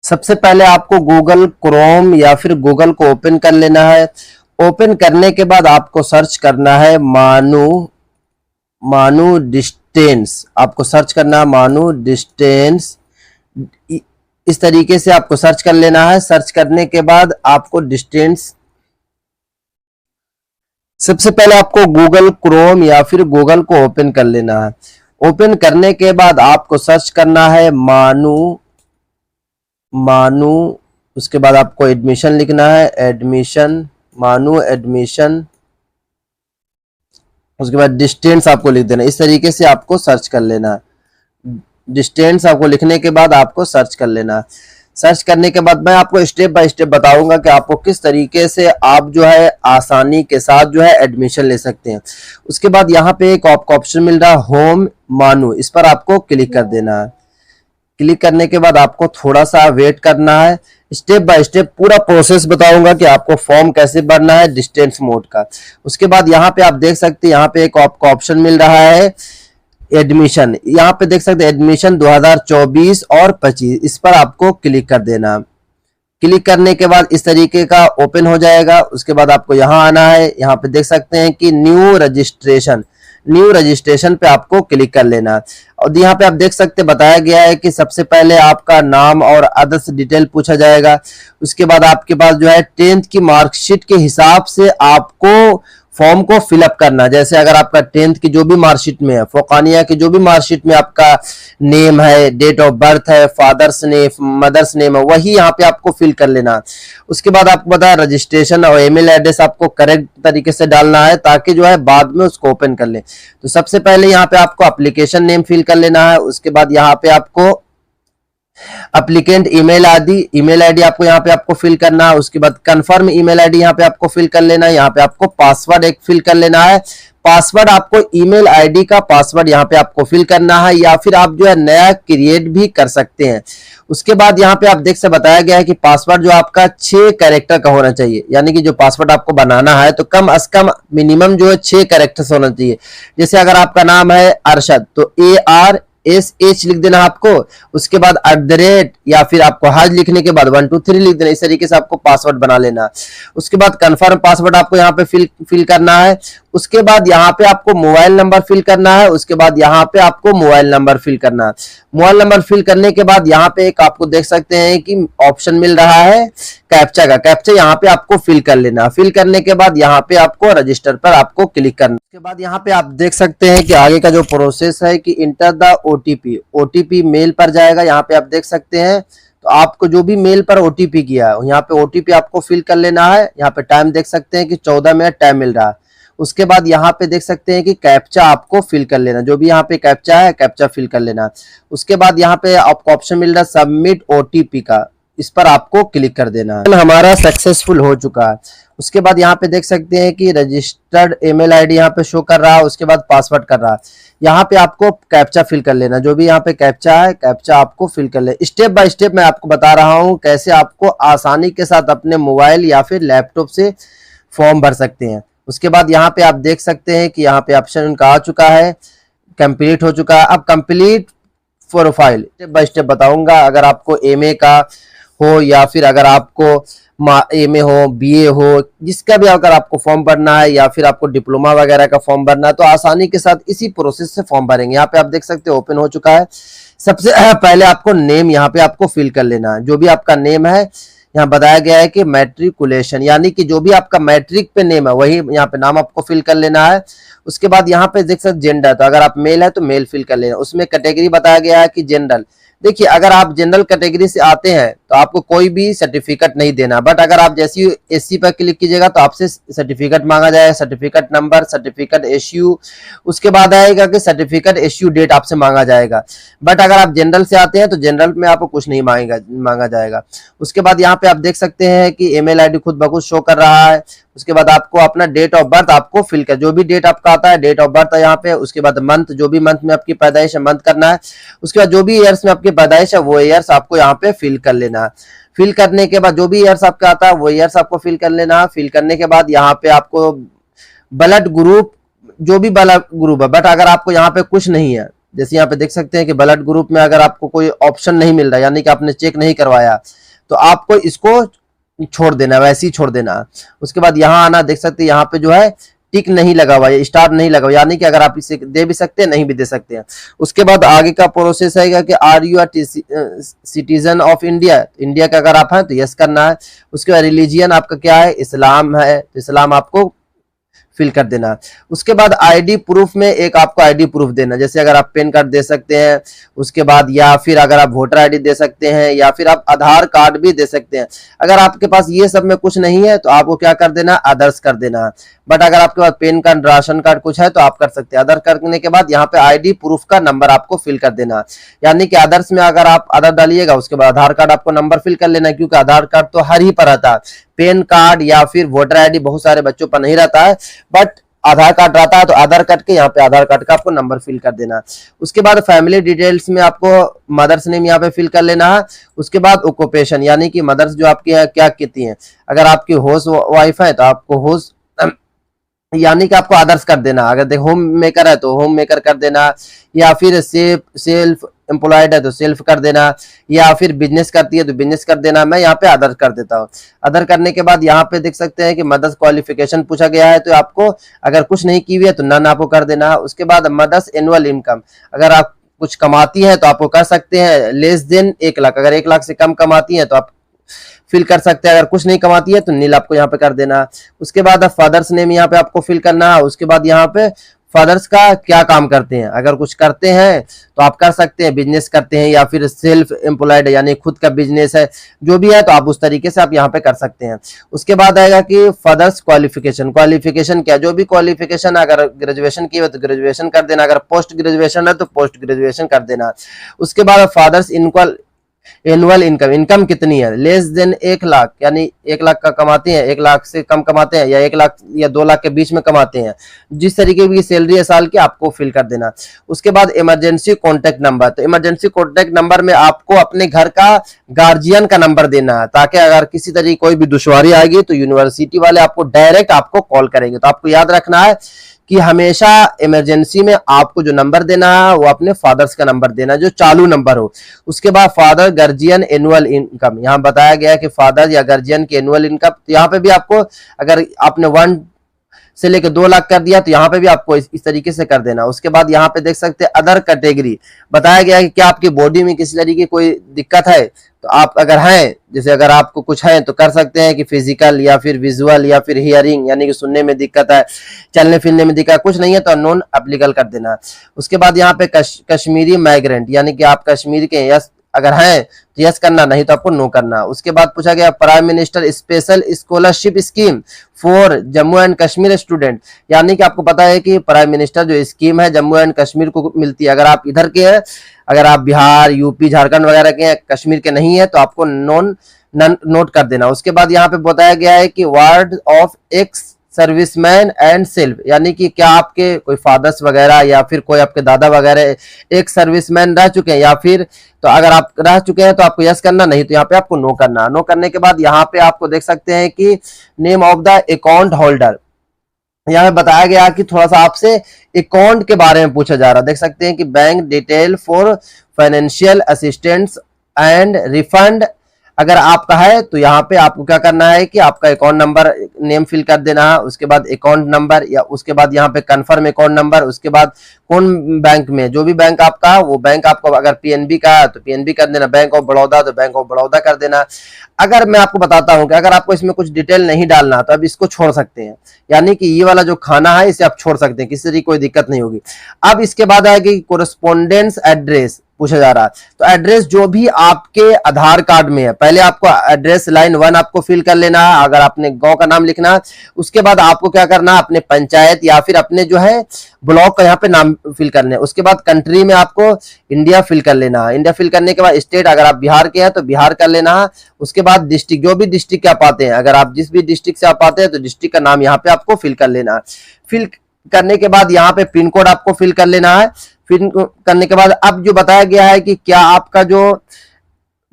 सबसे पहले आपको गूगल क्रोम या फिर गूगल को ओपन कर लेना है। ओपन करने के बाद आपको सर्च करना है मानू मानू डिस्टेंस। आपको सर्च करना है मानू डिस्टेंस। इस तरीके से आपको सर्च कर लेना है। सर्च करने के बाद आपको डिस्टेंस, सबसे पहले आपको गूगल क्रोम या फिर गूगल को ओपन कर लेना है। ओपन करने के बाद आपको सर्च करना है मानू मानू उसके बाद आपको एडमिशन लिखना है, एडमिशन, मानू एडमिशन। उसके बाद डिस्टेंस आपको लिख देना। इस तरीके से आपको सर्च कर लेना है। डिस्टेंस आपको लिखने के बाद आपको सर्च कर लेना है। सर्च करने के बाद मैं आपको स्टेप बाय स्टेप बताऊंगा कि आपको किस तरीके से आप जो है आसानी के साथ जो है एडमिशन ले सकते हैं। उसके बाद यहाँ पे एक आपको ऑप्शन मिल रहा है होम मानू, इस पर आपको क्लिक कर देना है। क्लिक करने के बाद आपको थोड़ा सा वेट करना है। स्टेप बाय स्टेप पूरा प्रोसेस बताऊंगा कि आपको फॉर्म कैसे भरना है डिस्टेंस मोड का। उसके बाद यहाँ पे आप देख सकते हैं, यहाँ पे एक आपको ऑप्शन मिल रहा है एडमिशन। यहाँ पे देख सकते हैं एडमिशन 2024 और 25, इस पर आपको क्लिक कर देना। क्लिक करने के बाद इस तरीके का ओपन हो जाएगा। उसके बाद आपको यहाँ आना है। यहाँ पे देख सकते हैं कि न्यू रजिस्ट्रेशन पे आपको क्लिक कर लेना। और यहाँ पे आप देख सकते हैं बताया गया है कि सबसे पहले आपका नाम और अदर्स डिटेल पूछा जाएगा। उसके बाद आपके पास जो है 10th की मार्कशीट के हिसाब से आपको फॉर्म को फिलअप करना। जैसे अगर आपका 10th की जो भी मार्कशीट में है, फोकानिया की जो भी मार्कशीट में आपका नेम है, डेट ऑफ बर्थ है, फादर्स नेम, मदर्स नेम है, वही यहाँ पे आपको फिल कर लेना। उसके बाद आपको पता है रजिस्ट्रेशन और ईमेल एड्रेस आपको करेक्ट तरीके से डालना है ताकि जो है बाद में उसको ओपन कर ले। तो सबसे पहले यहाँ पे आपको एप्लीकेशन नेम फिल कर लेना है। उसके बाद यहाँ पे आपको एप्लीकेंट ईमेल आईडी आपको यहाँ पे आपको फिल करना है। उसके बाद कंफर्म ईमेल आईडी यहाँ पे आपको फिल कर लेना है। यहाँ पे आपको पासवर्ड एक फिल कर लेना है। पासवर्ड आपको ईमेल आईडी का पासवर्ड यहाँ पे आपको फिल करना है, या फिर आप जो है नया क्रिएट भी कर सकते हैं। उसके बाद यहाँ पे आप देख से बताया गया है कि पासवर्ड जो आपका 6 कैरेक्टर का होना चाहिए, यानी कि जो पासवर्ड आपको बनाना है तो कम से कम मिनिमम जो है 6 कैरेक्टर्स होना चाहिए। जैसे अगर आपका नाम है अरशद तो ARSH लिख देना आपको। उसके बाद @ या फिर आपको हाज लिखने के बाद 1 2 3 लिख देना। इस तरीके से आपको पासवर्ड बना लेना। उसके बाद कंफर्म पासवर्ड आपको यहाँ पे फिल करना है। उसके बाद यहाँ पे आपको मोबाइल नंबर फिल करना है। उसके बाद यहाँ पे आपको मोबाइल नंबर फिल करना है। मोबाइल नंबर फिल करने के बाद यहाँ पे एक आपको देख सकते हैं कि ऑप्शन मिल रहा है कैप्चा का। कैप्चा यहाँ पे आपको फिल कर लेना। फिल करने के बाद यहाँ पे आपको रजिस्टर पर आपको क्लिक करना। उसके बाद यहाँ पे आप देख सकते हैं कि आगे का जो प्रोसेस है कि इंटर द ओटीपी मेल पर जाएगा। यहाँ पे आप देख सकते हैं तो आपको जो भी मेल पर ओटीपी किया है यहाँ पे ओटीपी आपको फिल कर लेना है। यहाँ पे टाइम देख सकते हैं कि 14 मिनट टाइम मिल रहा है। उसके बाद यहाँ पे देख सकते हैं कि कैप्चा आपको फिल कर लेना। जो भी यहाँ पे कैप्चा है कैप्चा फिल कर लेना। उसके बाद यहाँ पे आपको ऑप्शन मिल रहा है सबमिट ओटीपी का, इस पर आपको क्लिक कर देना है। हमारा सक्सेसफुल हो चुका है। उसके बाद यहाँ पे देख सकते हैं कि रजिस्टर्ड ईमेल आईडी यहाँ पे शो कर रहा है। उसके बाद पासवर्ड कर रहा है। यहाँ पे आपको कैप्चा फिल कर लेना। जो भी यहाँ पे कैप्चा है कैप्चा आपको फिल कर लेना। स्टेप बाय स्टेप मैं आपको बता रहा हूँ कैसे आपको आसानी के साथ अपने मोबाइल या फिर लैपटॉप से फॉर्म भर सकते हैं। उसके बाद यहाँ पे आप देख सकते हैं कि यहाँ पे ऑप्शन उनका आ चुका है, कंप्लीट हो चुका है। अब complete profile step by step बताऊंगा। अगर आपको एमए का हो या फिर अगर आपको एमए हो, बीए हो, जिसका भी अगर आपको फॉर्म भरना है या फिर आपको डिप्लोमा वगैरह का फॉर्म भरना है तो आसानी के साथ इसी प्रोसेस से फॉर्म भरेंगे। यहाँ पे आप देख सकते हैं ओपन हो चुका है। सबसे पहले आपको नेम यहाँ पे आपको फिल कर लेना है। जो भी आपका नेम है यहाँ बताया गया है कि मैट्रिकुलेशन, यानी कि जो भी आपका मैट्रिक पे नेम है वही यहाँ पे नाम आपको फिल कर लेना है। उसके बाद यहाँ पे देख सकते जेंडर, तो अगर आप मेल है तो मेल फिल कर लेना। उसमें कैटेगरी बताया गया है कि जनरल। देखिए अगर आप जनरल कैटेगरी से आते हैं तो आपको कोई भी सर्टिफिकेट नहीं देना, बट अगर आप जैसे ही एससी पर क्लिक कीजिएगा तो आपसे सर्टिफिकेट मांगा जाएगा, सर्टिफिकेट नंबर, सर्टिफिकेट इश्यू, उसके बाद आएगा कि सर्टिफिकेट इश्यू डेट आपसे मांगा जाएगा। बट अगर आप जनरल से आते हैं तो जनरल में आपको कुछ नहीं मांगा जाएगा। उसके बाद यहाँ पे आप देख सकते हैं कि ईमेल आईडी खुद ब खुद शो कर रहा है। उसके बाद आपको अपना डेट ऑफ बर्थ आपको फिल कर, जो भी डेट आपका आता है डेट ऑफ बर्थ है यहाँ पे। उसके बाद मंथ, जो भी मंथ में आपकी पैदाइश है मंथ करना है। उसके बाद जो भी ईयर्स में आपकी पैदाइश है वो ईयर्स आपको यहाँ पे फिल कर लेना है। फिल करने के बाद जो भी ईयर्स आपका आता है वो ईयर्स आपको फिल कर लेना है। फिल करने के बाद यहाँ पे आपको ब्लड ग्रुप, जो भी ब्लड ग्रुप है, बट अगर आपको यहाँ पे कुछ नहीं है जैसे यहाँ पे देख सकते हैं कि ब्लड ग्रुप में अगर आपको कोई ऑप्शन नहीं मिल रहा, यानी कि आपने चेक नहीं करवाया, तो आपको इसको छोड़ देना, वैसे ही छोड़ देना। उसके बाद यहाँ आना, देख सकते हैं यहाँ पे जो है टिक नहीं लगा हुआ है, स्टार नहीं लगा हुआ, यानी कि अगर आप इसे दे भी सकते हैं, नहीं भी दे सकते हैं। उसके बाद आगे का प्रोसेस आएगा कि are you citizen of India, India का अगर आप हैं तो यस करना है। उसके बाद रिलीजियन आपका क्या है, इस्लाम है, तो इस्लाम आपको फिल कर देना। उसके बाद आईडी प्रूफ में एक आपको आईडी प्रूफ देना, जैसे अगर आप पैन कार्ड दे सकते हैं, उसके बाद या फिर अगर आप वोटर आईडी दे सकते हैं, या फिर आप आधार कार्ड भी दे सकते हैं। अगर आपके पास ये सब में कुछ नहीं है तो आपको क्या कर देना, अदर्स कर देना। बट अगर आपके पास पैन कार्ड, राशन कार्ड कुछ है तो आप कर सकते हैं। अदर करने के बाद यहाँ पे आईडी प्रूफ का नंबर आपको फिल कर देना, यानी कि अदर्स में अगर आप आधार डालिएगा, उसके बाद आधार कार्ड आपको नंबर फिल कर लेना, क्योंकि आधार कार्ड तो हर ही पर रहता है, पैन कार्ड या फिर वोटर आईडी बहुत सारे बच्चों पर नहीं रहता है, बट आधार कार्ड रहता है। तो आधार कार्ड के यहाँ पे आधार कार्ड का आपको नंबर फिल कर देना। उसके बाद फैमिली डिटेल्स में आपको मदर्स नेम यहाँ पे फिल कर लेना है। उसके बाद ऑक्यूपेशन, यानी कि मदर्स जो आपकी है क्या कहती हैं, अगर आपकी हाउस वाइफ है तो आपको हाउस, यानी कि आपको आदर्श कर देना। अगर होम मेकर है तो होम मेकर कर देना, या फिर सेल्फ एम्प्लॉयड है तो सेल्फ कर देना, या फिर बिजनेस करती है तो बिजनेस कर देना। मैं यहाँ पे अदर कर देता हूँ। अदर करने के बाद यहाँ पे देख सकते हैं कि मदर्स क्वालिफिकेशन पूछा गया है, तो आपको अगर कुछ नहीं की हुई है तो नन आपको कर देना। उसके बाद मदर्स एनुअल इनकम, अगर आप कुछ कमाती है तो आपको कर सकते हैं लेस देन 1 लाख, अगर 1 लाख से कम कमाती है तो आप फिल कर सकते हैं। अगर कुछ नहीं कमाती है तो नील आपको यहाँ पे कर देना। उसके बाद फादर्स नेम यहाँ पे आपको फिल करना है। उसके बाद यहाँ पे फादर्स का क्या काम करते हैं, अगर कुछ करते हैं तो आप कर सकते हैं, बिजनेस करते हैं या फिर सेल्फ एम्प्लॉयड यानी खुद का बिजनेस है, जो भी है तो आप उस तरीके से आप यहाँ पे कर सकते हैं। उसके बाद आएगा कि फादर्स क्वालिफिकेशन, क्वालिफिकेशन क्या, जो भी क्वालिफिकेशन, अगर ग्रेजुएशन की हो तो ग्रेजुएशन कर देना, अगर पोस्ट ग्रेजुएशन है तो पोस्ट ग्रेजुएशन कर देना। उसके बाद फादर्स एनुअल इनकम, इनकम कितनी है, लेस देन 1 लाख, यानी 1 लाख का कमाते हैं, 1 लाख से कम कमाते हैं, या 1 लाख या 2 लाख के बीच में कमाते हैं, जिस तरीके की सैलरी है साल की आपको फिल कर देना। उसके बाद इमरजेंसी कॉन्टैक्ट नंबर, तो इमरजेंसी कॉन्टैक्ट नंबर में आपको अपने घर का गार्जियन का नंबर देना है, ताकि अगर किसी तरीके कोई भी दुश्वारी आएगी तो यूनिवर्सिटी वाले आपको डायरेक्ट आपको कॉल करेंगे। तो आपको याद रखना है कि हमेशा इमरजेंसी में आपको जो नंबर देना है वो अपने फादर्स का नंबर देना, जो चालू नंबर हो। उसके बाद फादर गार्जियन एनुअल इनकम, यहाँ बताया गया है कि फादर या गार्जियन की एनुअल इनकम, तो यहाँ पे भी आपको अगर आपने 1 से लेकर 2 लाख कर दिया तो यहाँ पे भी आपको इस तरीके से कर देना। उसके बाद यहाँ पे देख सकते हैं अदर कैटेगरी, बताया गया है कि क्या आपकी बॉडी में किसी तरीके की कोई दिक्कत है, तो आप अगर हैं, जैसे अगर आपको कुछ है तो कर सकते हैं कि फिजिकल या फिर विजुअल या फिर हियरिंग, यानी कि सुनने में दिक्कत है, चलने फिरने में दिक्कत, कुछ नहीं है तो नॉन एप्लीकल कर देना। उसके बाद यहाँ पे कश्मीरी माइग्रेंट, यानी कि आप कश्मीर के, यस अगर हैं तो यस करना, नहीं तो आपको नो करना। उसके बाद पूछा गया prime minister special scholarship scheme for Jammu and Kashmir student, यानी कि आपको पता है कि प्राइम मिनिस्टर जो स्कीम है जम्मू एंड कश्मीर को मिलती है। अगर आप इधर के हैं, अगर आप बिहार, यूपी, झारखंड वगैरह के हैं, कश्मीर के नहीं है तो आपको नोट कर देना। उसके बाद यहाँ पे बताया गया है कि ward of ex serviceman and self, यानी कि क्या आपके कोई फादर्स वगैरह या फिर कोई आपके दादा वगैरह एक सर्विसमैन रह चुके हैं, या फिर तो अगर आप रह चुके हैं तो आपको यस करना, नहीं तो यहाँ पे आपको नो करना। नो करने के बाद यहाँ पे आपको देख सकते हैं कि name of the account holder, यहाँ पे बताया गया कि थोड़ा सा आपसे अकाउंट के बारे में पूछा जा रहा है। देख सकते हैं कि bank detail for financial assistance and refund, अगर आपका है तो यहाँ पे आपको क्या करना है कि आपका अकाउंट नंबर नेम फिल कर देना है। उसके बाद अकाउंट नंबर, या उसके बाद यहाँ पे कंफर्म अकाउंट नंबर, उसके बाद कौन बैंक में, जो भी बैंक आपका वो बैंक आपको, अगर पीएनबी का है तो पीएनबी कर देना, बैंक ऑफ बड़ौदा तो बैंक ऑफ बड़ौदा कर देना। अगर मैं आपको बताता हूं कि अगर आपको इसमें कुछ डिटेल नहीं डालना तो अब इसको छोड़ सकते हैं, यानी कि ये वाला जो खाना है इसे आप छोड़ सकते हैं, किसी की कोई दिक्कत नहीं होगी। अब इसके बाद आएगी कोरेस्पोंडेंस एड्रेस पूछा जा रहा है, तो एड्रेस जो भी आपके आधार कार्ड में है, पहले आपको एड्रेस लाइन 1 आपको फिल कर लेना है, अगर आपने गांव का नाम लिखना है। उसके बाद आपको क्या करना है, अपने पंचायत या फिर अपने जो है ब्लॉक का यहाँ पे नाम फिल करने। उसके बाद कंट्री में आपको इंडिया फिल कर लेना है। इंडिया फिल करने के बाद स्टेट, अगर आप बिहार के हैं तो बिहार कर लेना है। उसके बाद डिस्ट्रिक्ट, जो भी डिस्ट्रिक्ट आप आते हैं, अगर आप जिस भी डिस्ट्रिक्ट से आप आते हैं तो डिस्ट्रिक्ट का नाम यहाँ पे आपको फिल कर लेना है। फिल करने के बाद यहाँ पे पिन कोड आपको फिल कर लेना है। फिर करने के बाद अब जो बताया गया है कि क्या आपका जो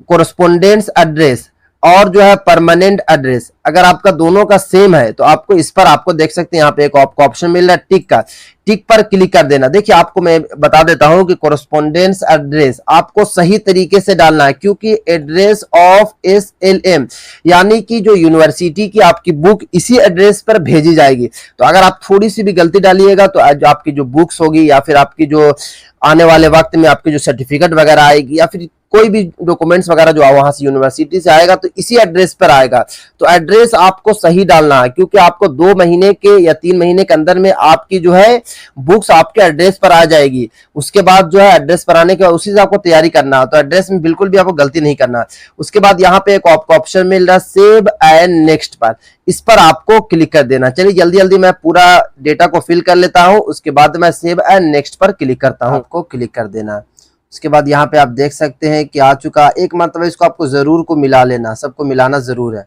कोरेस्पोंडेंस एड्रेस और जो है परमानेंट एड्रेस, अगर आपका दोनों का सेम है तो आपको इस पर आपको देख सकते हैं यहाँ पे एक आपको ऑप्शन मिल रहा है टिक का, टिक पर क्लिक कर देना। देखिए आपको मैं बता देता हूं कि कोरेस्पोंडेंस एड्रेस आपको सही तरीके से डालना है, क्योंकि एड्रेस ऑफ SLM यानी कि जो यूनिवर्सिटी की आपकी बुक इसी एड्रेस पर भेजी जाएगी। तो अगर आप थोड़ी सी भी गलती डालिएगा तो आपकी जो बुक्स होगी या फिर आपकी जो आने वाले वक्त में आपकी जो सर्टिफिकेट वगैरह आएगी या फिर कोई भी डॉक्यूमेंट्स वगैरह जो वहां से यूनिवर्सिटी से आएगा तो इसी एड्रेस पर आएगा। तो एड्रेस आपको सही डालना है, क्योंकि आपको 2 महीने के या 3 महीने के अंदर में आपकी जो है बुक्स आपके एड्रेस पर आ जाएगी। उसके बाद जो है एड्रेस पर आने के बाद उसी से आपको तैयारी करना है, तो एड्रेस में बिल्कुल भी आपको गलती नहीं करना। उसके बाद यहाँ पे एक आपको ऑप्शन मिल रहा है सेव एंड नेक्स्ट पर, इस पर आपको क्लिक कर देना। चलिए जल्दी जल्दी मैं पूरा डेटा को फिल कर लेता हूं, उसके बाद मैं सेव एंड नेक्स्ट पर क्लिक करता हूं, आपको क्लिक कर देना। उसके बाद यहाँ पे आप देख सकते हैं कि आ चुका। एक मतलब इसको आपको जरूर को मिला लेना, सबको मिलाना जरूर है,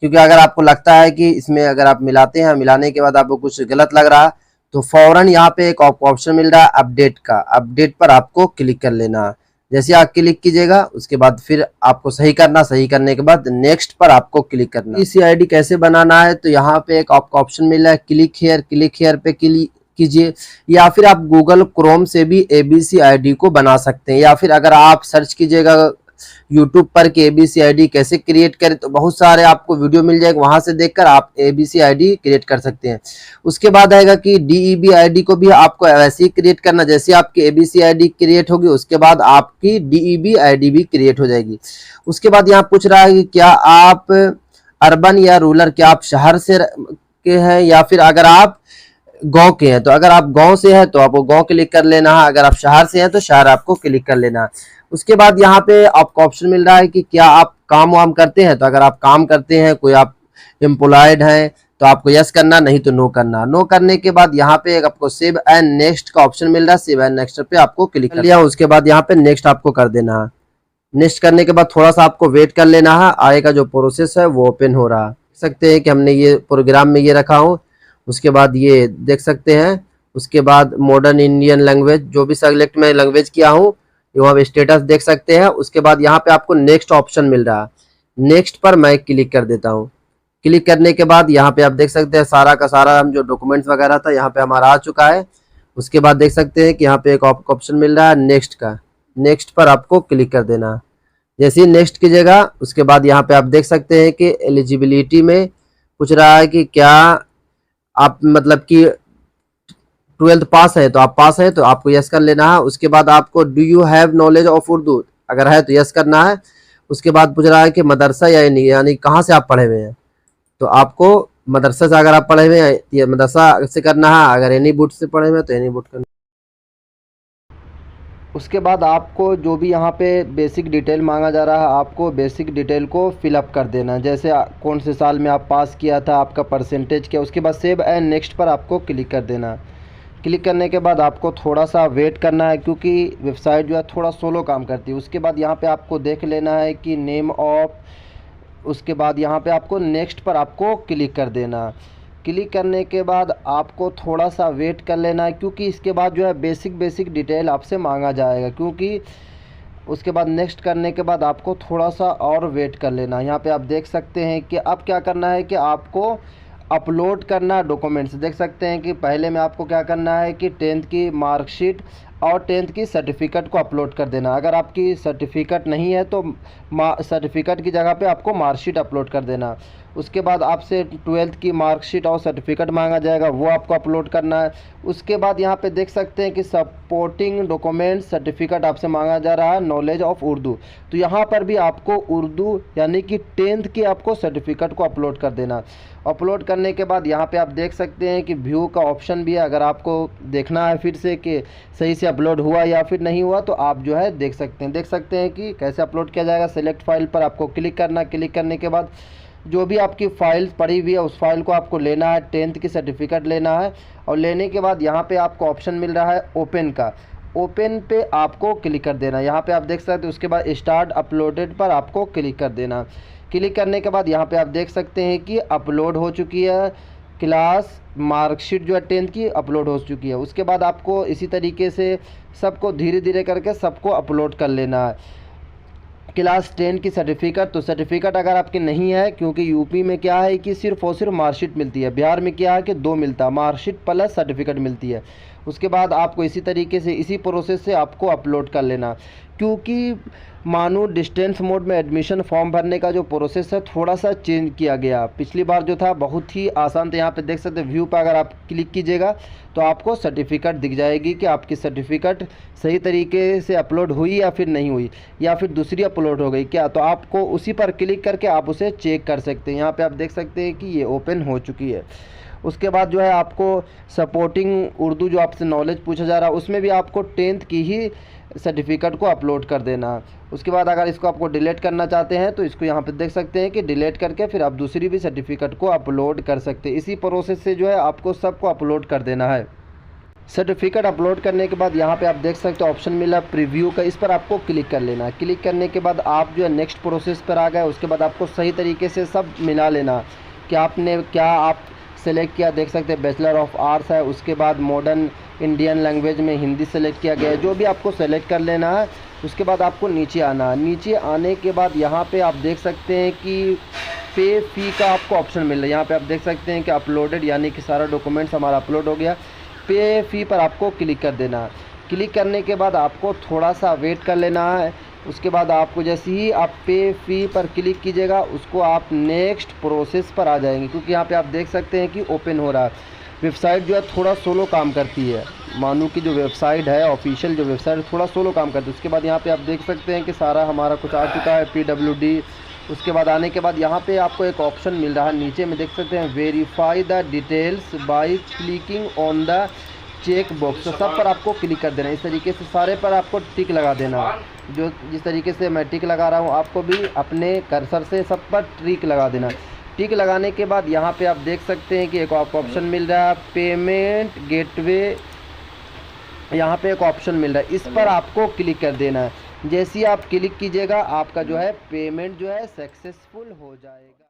क्योंकि अगर आपको लगता है कि इसमें अगर आप मिलाते हैं, मिलाने के बाद आपको कुछ गलत लग रहा तो फौरन यहाँ पे एक ऑप्शन मिल रहा है अपडेट का, अपडेट पर आपको क्लिक कर लेना। जैसे आप क्लिक कीजिएगा उसके बाद फिर आपको सही करना, सही करने के बाद नेक्स्ट पर आपको क्लिक करना। एबीसी आईडी कैसे बनाना है तो यहाँ पे एक आपको ऑप्शन मिल रहा है क्लिक हियर पे क्लिक कीजिए, या फिर आप गूगल क्रोम से भी एबीसी आईडी को बना सकते हैं, या फिर अगर आप सर्च कीजिएगा यूट्यूब पर कि एबीसी आईडी कैसे क्रिएट करें तो बहुत सारे आपको वीडियो मिल जाएगा, वहां से देखकर आप एबीसी आईडी क्रिएट कर सकते हैं। उसके बाद आएगा कि डीईबी आईडी को भी आपको वैसे ही क्रिएट करना, जैसे आपकी एबीसी आईडी क्रिएट होगी उसके बाद आपकी डीईबी आईडी भी क्रिएट हो जाएगी। उसके बाद यहाँ पूछ रहा है कि क्या आप अर्बन या रूरल, क्या आप शहर से के हैं या फिर अगर आप गांव के हैं। तो अगर आप गांव से हैं तो आपको गांव क्लिक कर लेना है, अगर आप शहर से हैं तो शहर आपको क्लिक कर लेना है। उसके बाद यहाँ पे आपको ऑप्शन मिल रहा है कि क्या आप काम वाम करते हैं, तो अगर आप काम करते हैं, कोई आप एम्प्लॉयड हैं तो आपको यस करना, नहीं तो नो करना। नो करने के बाद यहाँ पे आपको सेव एंड नेक्स्ट का ऑप्शन मिल रहा है, सेव एंड नेक्स्ट पे आपको क्लिक कर लिया। उसके बाद यहाँ पे नेक्स्ट आपको कर देना है। नेक्स्ट करने के बाद थोड़ा सा आपको वेट कर लेना है, आगे का जो प्रोसेस है वो ओपन हो रहा है। देख सकते हैं कि हमने ये प्रोग्राम में ये रखा हूँ। उसके बाद ये देख सकते हैं, उसके बाद मॉडर्न इंडियन लैंग्वेज जो भी सेलेक्ट मैं लैंग्वेज किया हूँ वहाँ पे स्टेटस देख सकते हैं। उसके बाद यहाँ पे आपको नेक्स्ट ऑप्शन मिल रहा है, नेक्स्ट पर मैं क्लिक कर देता हूँ। क्लिक करने के बाद यहाँ पे आप देख सकते हैं सारा का सारा हम जो डॉक्यूमेंट्स वगैरह था यहाँ पे हमारा आ चुका है। उसके बाद देख सकते हैं कि यहाँ पे एक ऑप्शन मिल रहा है नेक्स्ट का, नेक्स्ट पर आपको क्लिक कर देना। जैसे ही नेक्स्ट कीजिएगा उसके बाद यहाँ पे आप देख सकते हैं कि एलिजिबिलिटी में पूछ रहा है कि क्या आप मतलब कि 12th पास है, तो आप पास है तो आपको यस कर लेना है। उसके बाद आपको do you have knowledge of Urdu, अगर है तो यस करना है। उसके बाद पूछ रहा है कि मदरसा या यानी कहाँ से आप पढ़े हुए हैं, तो आपको मदरसा से अगर आप पढ़े हुए हैं ये मदरसा से करना है, अगर एनी बुट से पढ़े हुए हैं तो एनी बुट करना। उसके बाद आपको जो भी यहाँ पे बेसिक डिटेल मांगा जा रहा है आपको बेसिक डिटेल को फिलअप कर देना, जैसे कौन से साल में आप पास किया था, आपका परसेंटेज क्या। उसके बाद सेव एंड नेक्स्ट पर आपको क्लिक कर देना। क्लिक करने के बाद आपको थोड़ा सा वेट करना है, क्योंकि वेबसाइट जो है थोड़ा स्लो काम करती है। उसके बाद यहाँ पे आपको देख लेना है कि नेम ऑफ, उसके बाद यहाँ पे आपको नेक्स्ट पर आपको क्लिक कर देना। क्लिक करने के बाद आपको थोड़ा सा वेट कर लेना है, क्योंकि इसके बाद जो है बेसिक डिटेल आपसे मांगा जाएगा, क्योंकि उसके बाद नेक्स्ट करने के बाद आपको थोड़ा सा और वेट कर लेना। यहाँ पे आप देख सकते हैं कि अब क्या करना है कि आपको अपलोड करना डॉक्यूमेंट्स। देख सकते हैं कि पहले में आपको क्या करना है कि 10th की मार्कशीट और 10th की सर्टिफिकेट को अपलोड कर देना। अगर आपकी सर्टिफिकेट नहीं है तो सर्टिफिकेट की जगह पे आपको मार्कशीट अपलोड कर देना। उसके बाद आपसे 12th की मार्कशीट और सर्टिफिकेट मांगा जाएगा, वो आपको अपलोड करना है। उसके बाद यहाँ पे देख सकते हैं कि सपोर्टिंग डॉक्यूमेंट सर्टिफिकेट आपसे मांगा जा रहा है नॉलेज ऑफ उर्दू, तो यहाँ पर भी आपको उर्दू यानी कि 10th की आपको सर्टिफिकेट को अपलोड कर देना। अपलोड करने के बाद यहाँ पे आप देख सकते हैं कि व्यू का ऑप्शन भी है, अगर आपको देखना है फिर से कि सही से अपलोड हुआ या फिर नहीं हुआ तो आप जो है देख सकते हैं। देख सकते हैं कि कैसे अपलोड किया जाएगा। सेलेक्ट फाइल पर आपको क्लिक करना, क्लिक करने के बाद जो भी आपकी फ़ाइल पड़ी हुई है उस फाइल को आपको लेना है, 10th की सर्टिफिकेट लेना है। और लेने के बाद यहाँ पे आपको ऑप्शन मिल रहा है ओपन का, ओपन पे आपको क्लिक कर देना। यहाँ पे आप देख सकते हैं। उसके बाद स्टार्ट अपलोडेड पर आपको क्लिक कर देना। क्लिक करने के बाद यहाँ पे आप देख सकते हैं कि अपलोड हो चुकी है क्लास मार्कशीट जो है 10th की अपलोड हो चुकी है। उसके बाद आपको इसी तरीके से सबको धीरे धीरे करके सबको अपलोड कर लेना है। क्लास 10 की सर्टिफिकेट, तो सर्टिफिकेट अगर आपकी नहीं है, क्योंकि यूपी में क्या है कि सिर्फ और सिर्फ मार्कशीट मिलती है, बिहार में क्या है कि 2 मिलता है, मार्कशीट प्लस सर्टिफिकेट मिलती है। उसके बाद आपको इसी तरीके से इसी प्रोसेस से आपको अपलोड कर लेना, क्योंकि मानो डिस्टेंस मोड में एडमिशन फॉर्म भरने का जो प्रोसेस है थोड़ा सा चेंज किया गया। पिछली बार जो था बहुत ही आसान था। यहाँ पे देख सकते हैं व्यू पर अगर आप क्लिक कीजिएगा तो आपको सर्टिफिकेट दिख जाएगी कि आपकी सर्टिफिकेट सही तरीके से अपलोड हुई या फिर नहीं हुई, या फिर दूसरी अपलोड हो गई क्या, तो आपको उसी पर क्लिक करके आप उसे चेक कर सकते हैं। यहाँ पे आप देख सकते हैं कि ये ओपन हो चुकी है। उसके बाद जो है आपको सपोर्टिंग उर्दू जो आपसे नॉलेज पूछा जा रहा है उसमें भी आपको 10th की ही सर्टिफिकेट को अपलोड कर देना। उसके बाद अगर इसको आपको डिलीट करना चाहते हैं तो इसको यहाँ पे देख सकते हैं कि डिलीट करके फिर आप दूसरी भी सर्टिफिकेट को अपलोड कर सकते हैं। इसी प्रोसेस से जो है आपको सबको अपलोड कर देना है। सर्टिफिकेट अपलोड करने के बाद यहाँ पे आप देख सकते हो ऑप्शन मिला प्रीव्यू का, इस पर आपको क्लिक कर लेना। क्लिक करने के बाद आप जो है नेक्स्ट प्रोसेस पर आ गए। उसके बाद आपको सही तरीके से सब मिला लेना कि आपने क्या आप सेलेक्ट किया। देख सकते हैं बैचलर ऑफ आर्ट्स है, उसके बाद मॉडर्न इंडियन लैंग्वेज में हिंदी सेलेक्ट किया गया है, जो भी आपको सेलेक्ट कर लेना है। उसके बाद आपको नीचे आना है। नीचे आने के बाद यहाँ पे आप देख सकते हैं कि पे फी का आपको ऑप्शन मिल रहा है। यहाँ पे आप देख सकते हैं कि अपलोडेड, यानी कि सारा डॉक्यूमेंट्स हमारा अपलोड हो गया। पे फी पर आपको क्लिक कर देना है। क्लिक करने के बाद आपको थोड़ा सा वेट कर लेना है। उसके बाद आपको जैसे ही आप पे फी पर क्लिक कीजिएगा उसको आप नेक्स्ट प्रोसेस पर आ जाएंगे, क्योंकि यहाँ पे आप देख सकते हैं कि ओपन हो रहा है। वेबसाइट जो है थोड़ा स्लो काम करती है, मानो कि जो वेबसाइट है ऑफिशियल जो वेबसाइट थोड़ा स्लो काम करती है। उसके बाद यहाँ पे आप देख सकते हैं कि सारा हमारा कुछ आ चुका है PWD। उसके बाद आने के बाद यहाँ पे आपको एक ऑप्शन मिल रहा है नीचे में, देख सकते हैं verify the details by clicking on the check box. तो सब पर आपको क्लिक कर देना। इस तरीके से सारे पर आपको टिक लगा देना। जो जिस तरीके से मैं टिक लगा रहा हूँ आपको भी अपने कर्सर से सब पर टिक लगा देना। टिक लगाने के बाद यहाँ पे आप देख सकते हैं कि एक ऑप्शन मिल रहा है पेमेंट गेटवे। यहाँ पे एक ऑप्शन मिल रहा है, इस पर आपको क्लिक कर देना है। जैसे ही आप क्लिक कीजिएगा आपका जो है पेमेंट जो है सक्सेसफुल हो जाएगा।